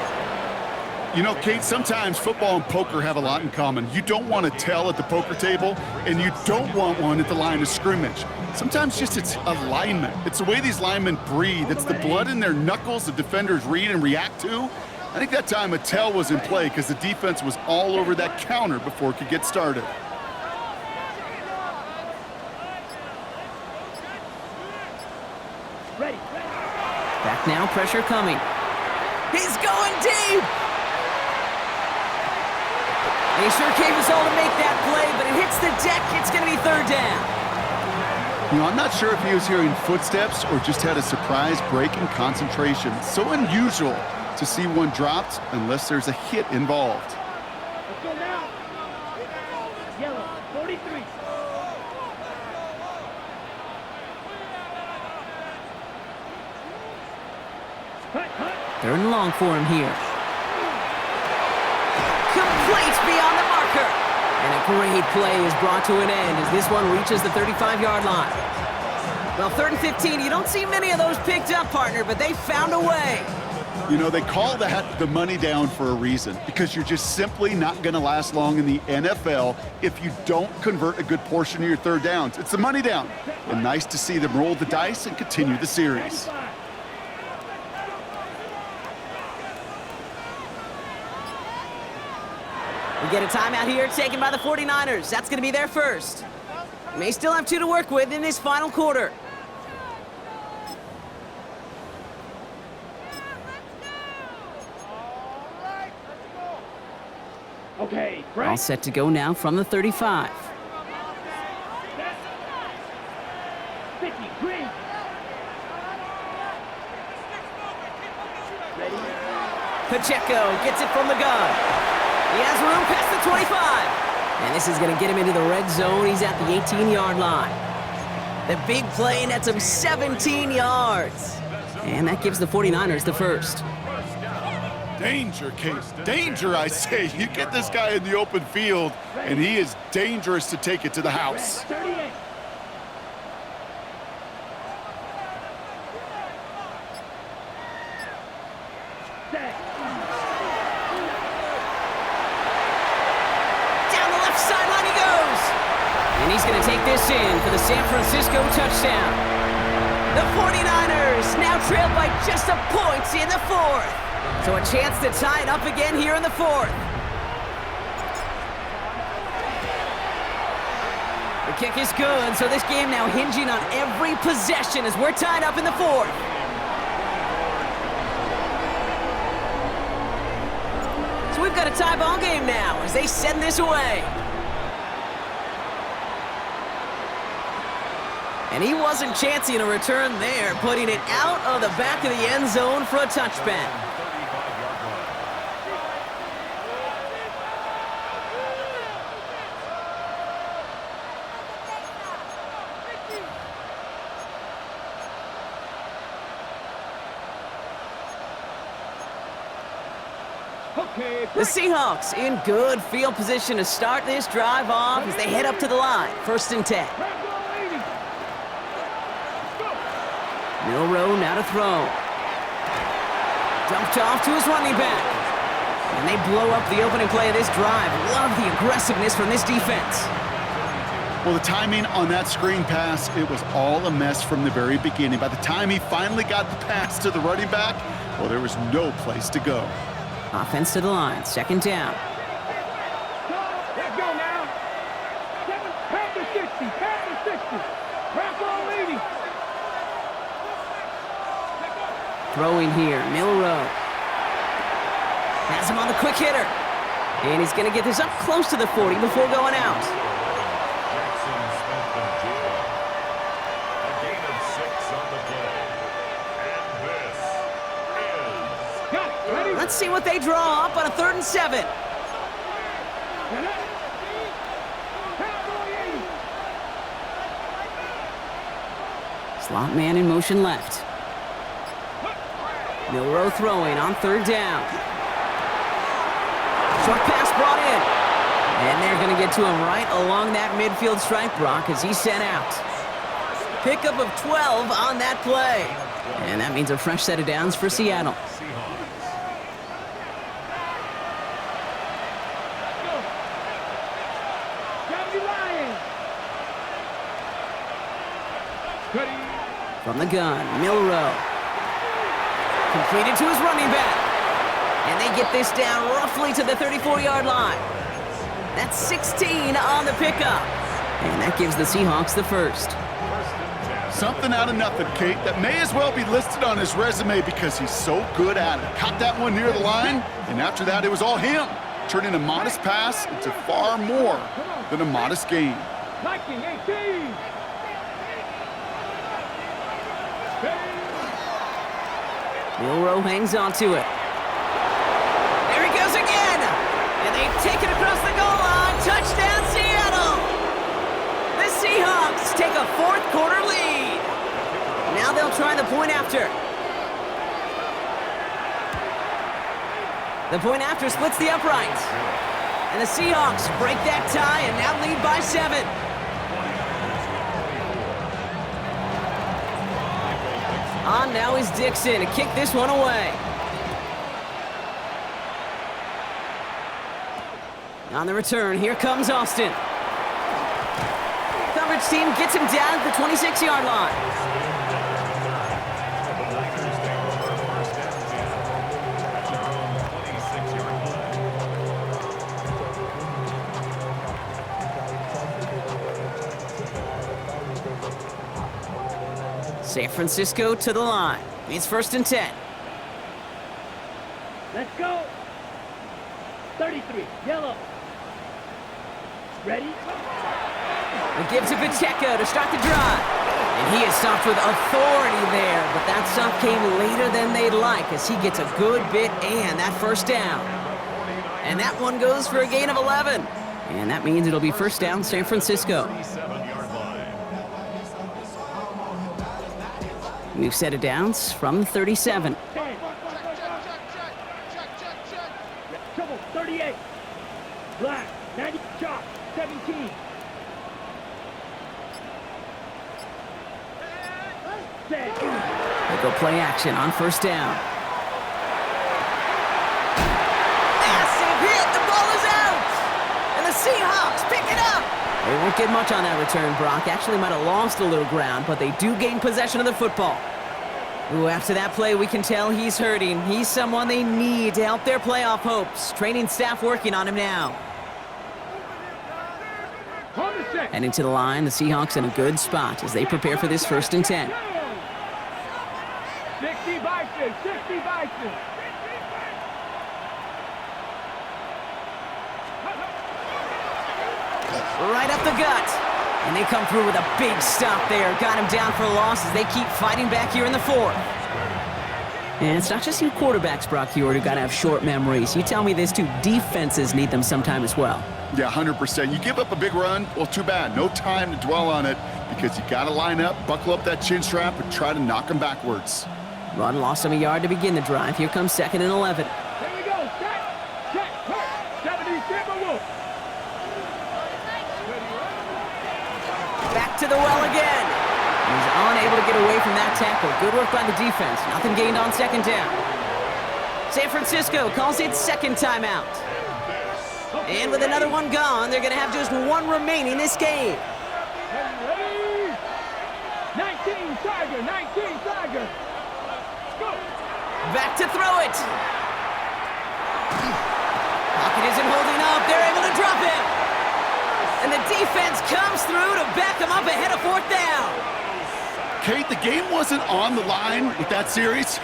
You know, Kate, sometimes football and poker have a lot in common. You don't want to tell at the poker table, and you don't want one at the line of scrimmage. Sometimes just it's alignment. It's the way these linemen breathe. It's the blood in their knuckles the defenders read and react to. I think that time a tell was in play because the defense was all over that counter before it could get started. Ready. Back now, pressure coming. He's going deep! They sure gave us all to make that play, but it hits the deck. It's going to be 3rd down. You know, I'm not sure if he was hearing footsteps or just had a surprise break in concentration. So unusual to see one dropped unless there's a hit involved. Let's go now. Yellow. 43. Hut. 3rd and long for him here. Complete beyond the marker. And a great play is brought to an end as this one reaches the 35-yard line. Well, 3rd and 15, you don't see many of those picked up, partner, but they found a way. You know, they call that the money down for a reason, because you're just simply not going to last long in the NFL if you don't convert a good portion of your 3rd downs. It's the money down. And nice to see them roll the dice and continue the series. We get a timeout here taken by the 49ers. That's going to be their first. May still have 2 to work with in this final quarter. Okay, All right. set to go now from the 35. 50. Green. Ready. Pacheco gets it from the gun. He has room past the 25. And this is going to get him into the red zone. He's at the 18-yard line. The big play nets him 17 yards. And that gives the 49ers the first. Danger, Case. Danger, I say. You get this guy in the open field, and he is dangerous to take it to the house. 38. Set. Down the left sideline he goes. And he's going to take this in for the San Francisco touchdown. The 49ers now trailed by just a point in the 4th. So a chance to tie it up again here in the 4th. The kick is good, so this game now hinging on every possession as we're tied up in the 4th. So we've got a tie ball game now as they send this away. And he wasn't chancing a return there, putting it out of the back of the end zone for a touchback. Okay, The Seahawks in good field position to start this drive off as they head up to the line. 1st and 10. Milroe now to throw. Dumped off to his running back. And they blow up the opening play of this drive. Love the aggressiveness from this defense. Well, the timing on that screen pass, it was all a mess from the very beginning. By the time he finally got the pass to the running back, well, there was no place to go. Offense to the line, 2nd down. Let's go now. Half the 60. Wrap on leading. Throwing here, Milroe. Has him on the quick hitter. And he's going to get this up close to the 40 before going out. A gain of 6 on the play. And this is Ready? Let's see what they draw up on a 3rd and 7. Slot man in motion left. Milroe throwing on 3rd down. Short pass brought in. And they're going to get to him right along that midfield stripe, Brock, as he's sent out. Pickup of 12 on that play. And that means a fresh set of downs for Seattle. From the gun, Milroe. Completed to his running back. And they get this down roughly to the 34-yard line. That's 16 on the pickup. And that gives the Seahawks the first. Something out of nothing, Kate, that may as well be listed on his resume because he's so good at it. Caught that one near the line, and after that, it was all him, turning a modest pass into far more than a modest gain. 1918. Milroe hangs on to it. There he goes again! And they take it across the goal line. Touchdown, Seattle! The Seahawks take a 4th quarter lead. Now they'll try the point after. The point after splits the uprights. And the Seahawks break that tie and now lead by 7. On now is Dixon to kick this one away. On the return, here comes Austin. Coverage team gets him down at the 26-yard line. San Francisco to the line. It's 1st and 10. Let's go. 33, yellow. Ready? It gives to Pacheco to start the drive. And he is stopped with authority there, but that stop came later than they'd like as he gets a good bit and that 1st down. And that one goes for a gain of 11. And that means it'll be 1st down San Francisco. New set of downs from 37. Trouble, 38. Black, 90, chop, 17. They go play action on 1st down. Massive hit, the ball is out! And the Seahawks pick it up! They won't get much on that return, Brock. Actually might have lost a little ground, but they do gain possession of the football. Ooh, after that play, we can tell he's hurting. He's someone they need to help their playoff hopes. Training staff working on him now. And into the line, the Seahawks in a good spot as they prepare for this 1st and 10. 60 Bison, 60 Bison. Right up the gut. And they come through with a big stop there. Got him down for a loss as they keep fighting back here in the 4th. And it's not just you quarterbacks, Brock Huard, who got to have short memories. You tell me this too, defenses need them sometime as well. Yeah, 100%. You give up a big run, well, too bad. No time to dwell on it because you got to line up, buckle up that chin strap, and try to knock them backwards. Run lost him a yard to begin the drive. Here comes 2nd and 11. Here we go. Check, hurt. 70 Timberwolf. Back to the well again. He's unable to get away from that that tackle. Good work by the defense. Nothing gained on second down. San Francisco calls it second timeout. And with another one gone, they're going to have just one remaining this game. Ready? 19 Tiger, 19 Tiger. Go. Back to throw it. Pocket isn't holding up. They're able to drop it. And the defense comes through to back them up ahead of fourth down. Kate, the game wasn't on the line with that series,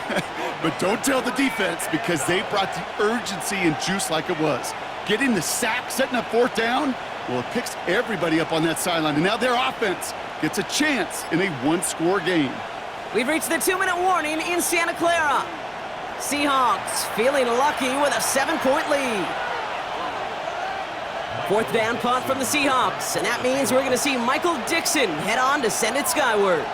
but don't tell the defense because they brought the urgency and juice like it was. Getting the sack, setting up fourth down, well, it picks everybody up on that sideline. And now their offense gets a chance in a one-score game. We've reached the 2-minute warning in Santa Clara. Seahawks feeling lucky with a 7-point lead. Fourth down punt from the Seahawks, and that means we're going to see Michael Dixon head on to send it skyward.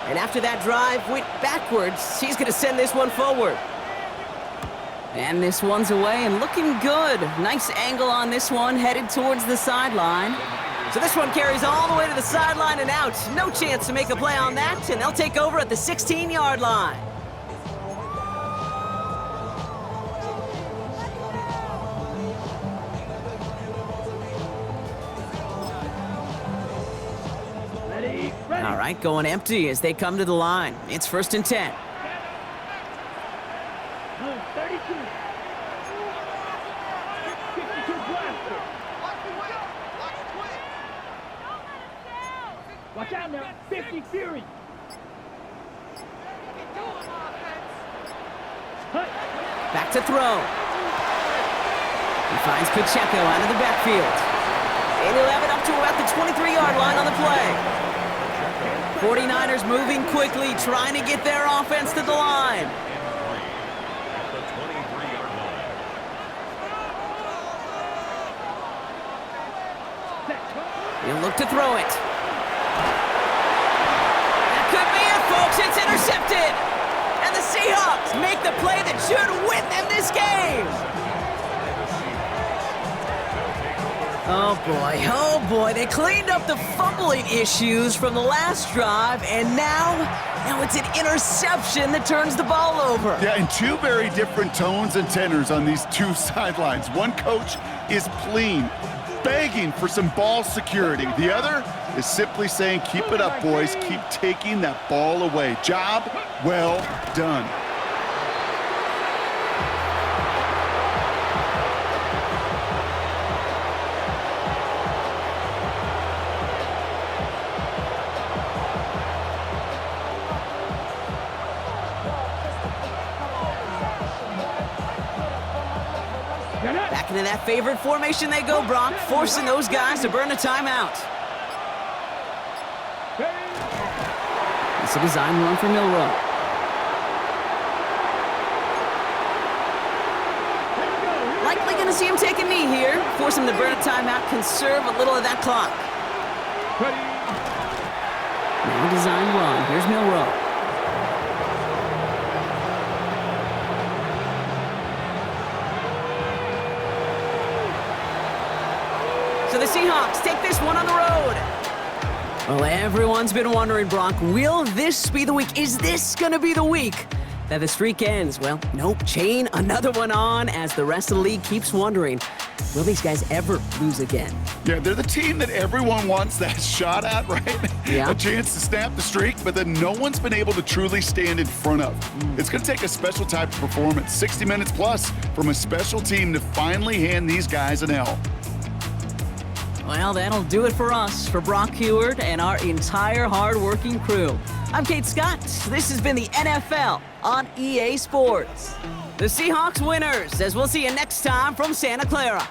And after that drive went backwards, he's going to send this one forward. And this one's away and looking good. Nice angle on this one, headed towards the sideline. So this one carries all the way to the sideline and out. No chance to make a play on that, and they'll take over at the 16-yard line. Ready? All right, going empty as they come to the line. It's 1st and 10. 32. 52 blaster. Watch out now. 50 Fury. Hut. Back to throw. He finds Pacheco out of the backfield. And he'll have it up to about the 23-yard line on the play. 49ers moving quickly, trying to get their offense to the line. He'll look to throw it. That could be it, folks. It's intercepted. And the Seahawks make the play that should win them this game. Oh boy, they cleaned up the fumbling issues from the last drive, and now it's an interception that turns the ball over. Yeah, and two very different tones and tenors on these two sidelines. One coach is pleading, begging for some ball security. The other is simply saying, keep it up, boys. Keep taking that ball away. Job well done. Back into that favorite formation they go, Brock, forcing those guys to burn a timeout. It's a design run for Milroe. Likely going to see him take a knee here, force him to burn a timeout, conserve a little of that clock. Now a design run. Here's Milroe. So the Seahawks take this one on the road. Well, everyone's been wondering, Brock, will this be the week? Is this going to be the week that the streak ends? Well, nope. Chain another one on as the rest of the league keeps wondering, will these guys ever lose again? Yeah, they're the team that everyone wants that shot at, right? Yeah. A chance to snap the streak, but then no one's been able to truly stand in front of. It's going to take a special type of performance, 60 minutes plus, from a special team to finally hand these guys an L. Well, that'll do it for us, for Brock Heward and our entire hard-working crew. I'm Kate Scott. This has been the NFL on EA Sports. The Seahawks winners, as we'll see you next time from Santa Clara.